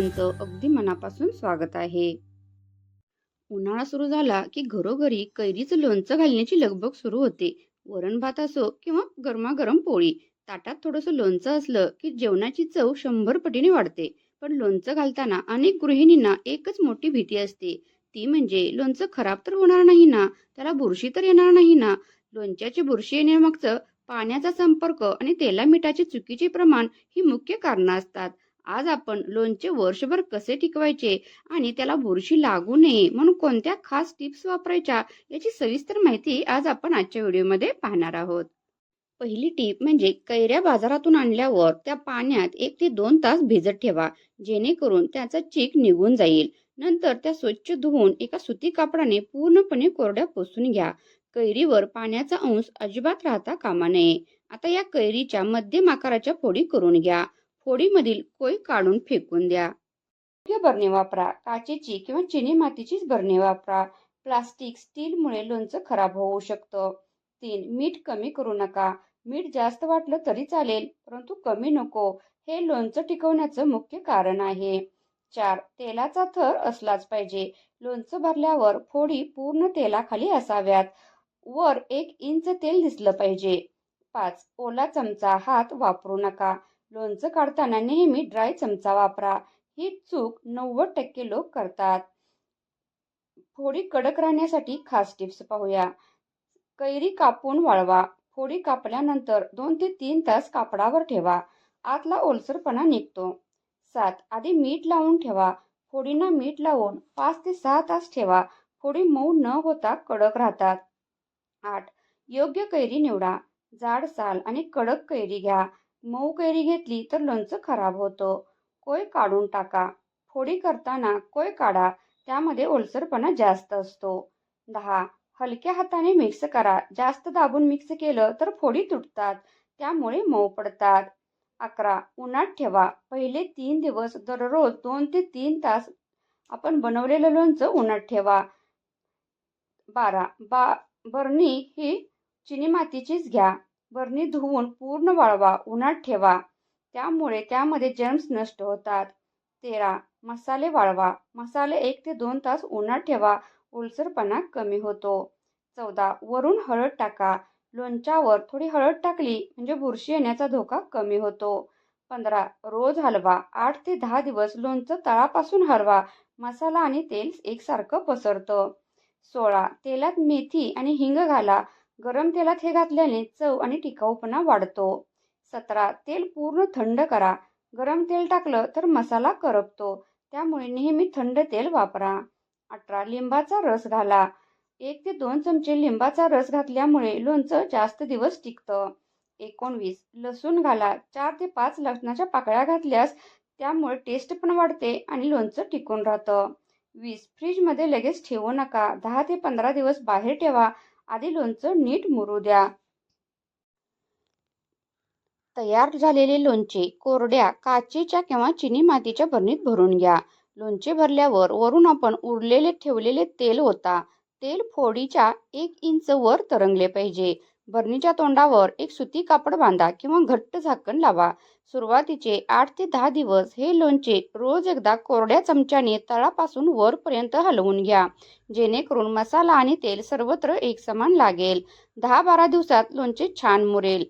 सर्वांचं अगदी मनापासून स्वागत आहे. उन्हाळा सुरू झाला की घरोघरी कैरीचं लोणचं घालण्याची लगबग सुरू होते. वरण भात असो किंवा गरमागरम पोळी, ताटात थोडंसं लोणचं असलं की जेवणाची चव 100 पटीने वाढते. पण लोणचं घालताना अनेक गृहिणींना एकच मोठी भीती असते. ती म्हणजे लोणचं खराब तर होणार नाही ना, त्याला बुरशी तर येणार नाही ना. लोणच्याची बुरशी येण्यामागचं पाण्याचा संपर्क आणि तेला मिठाचे चुकीचे प्रमाण ही मुख्य कारणं असतात. आज आपण लोणचे वर्षभर कसे टिकवायचे आणि त्याला बुरशी लागू नये म्हणून कोणत्या खास टिप्स वापरायच्या याची सविस्तर माहिती आज आपण आजच्या व्हिडिओमध्ये पाहणार आहोत. पहिली टीप म्हणजे कैऱ्या बाजारातून आणल्यावर त्या पाण्यात 1 ते 2 तास भिजत ठेवा, जेणेकरून त्याचा चीक निघून जाईल. नंतर त्या स्वच्छ धुवून एका सुती कापडाने पूर्णपणे कोरड्या पुसून घ्या. कैरीवर पाण्याचा अंश अजिबात राहता कामा नये. आता या कैरीच्या मध्यम आकाराच्या फोडी करून घ्या. फोडीमधील कोय काढून फेकून द्या. योग्य बरणी वापरा. काचेची किंवा चिनी मातीचीच बरणी वापरा. प्लास्टिक, स्टीलमुळे लोणचं खराब होऊ शकतं. 3. मीठ कमी करू नका. मीठ जास्त वाटलं तरी चालेल, परंतु कमी नको. हे लोणचं टिकवण्याचं मुख्य कारण आहे. 4. तेलाचा थर असलाच पाहिजे. लोणचं भरल्यावर फोडी पूर्ण तेलाखाली असाव्यात. वर 1 इंच तेल दिसलं पाहिजे. 5. ओला चमचा हात वापरू नका. लोणचं काढताना नेहमी ड्राय चमचा वापरा. ही चूक 90% लोक करतात. फोडी कडक राहण्यासाठी खास टिप्स पाहूया. कैरी कापून वाळवा. फोडी कापल्यानंतर 2 ते 3 तास कापडावर ठेवा. आतला ओलसरपणा निघतो. 7. आधी मीठ लावून ठेवा. फोडींना मीठ लावून 5 ते 6 तास ठेवा. फोडी मऊ न होता कडक राहतात. 8. योग्य कैरी निवडा. जाड साल आणि कडक कैरी घ्या. मऊ कैरी घेतली तर लोणचं खराब होतं. कोय काढून टाका. फोडी करताना कोय काढा, त्यामध्ये ओलसरपणा जास्त असतो. 10. हलक्या हाताने मिक्स करा. जास्त दाबून मिक्स केलं तर फोडी तुटतात, त्यामुळे मऊ पडतात. 11. उन्हात ठेवा. पहिले 3 दिवस दररोज 2 ते 3 तास आपण बनवलेलं लोणचं उन्हात ठेवा. 12. बरणी ही चिनी मातीचीच घ्या. बरणी धुवून पूर्ण वाळवा. उन्हात ठेवा, त्यामुळे त्यामध्ये जर्म्स नष्ट होतात. 13. मसाले वाळवा. मसाले 1 ते 2 तास उन्हात ठेवा. ओलसरपणा कमी होतो. 14. वरून हळद टाका. लोणच्यावर थोडी हळद टाकली म्हणजे बुरशी येण्याचा धोका कमी होतो. 15. रोज हलवा. 8 ते 10 दिवस लोणचं तळापासून हलवा. मसाला आणि तेल एकसारखं पसरतं. 16. तेलात मेथी आणि हिंग घाला. गरम तेलात हे घातल्याने चव आणि टिकाऊपणा वाढतो. 17. तेल पूर्ण थंड करा. गरम तेल टाकलं तर मसाला करपतो, त्यामुळे नेहमी थंड तेल वापरा. 18. लिंबाचा रस घाला. 1 ते 2 चमचे लिंबाचा रस घातल्यामुळे लोणचं जास्त दिवस टिकतं. 19. लसूण घाला. 4 ते 5 लसणाच्या पाकळ्या घातल्यास त्यामुळे टेस्ट पण वाढते आणि लोणचं टिकून राहतं. 20. फ्रीजमध्ये लगेच ठेवू नका. 10 ते 15 दिवस बाहेर ठेवा. आधी लोणचं नीट मुरू द्या. तयार झालेले लोणचे कोरड्या काचेच्या किंवा चिनी मातीच्या बरणीत भरून घ्या. लोणचे भरल्यावर वरून आपण उरलेले ठेवलेले तेल ओता. तेल फोडीच्या 1 इंच वर तरंगले पाहिजे. बरणीच्या तोंडावर एक सुती कापड बांधा किंवा घट्ट झाकण लावा. सुरुवातीचे 8 ते 10 दिवस हे लोणचे रोज एकदा कोरड्या चमच्याने तळापासून वरपर्यंत हलवून घ्या, जेणेकरून मसाला आणि तेल सर्वत्र एकसमान लागेल. 10-12 दिवसात लोणचे छान मुरेल.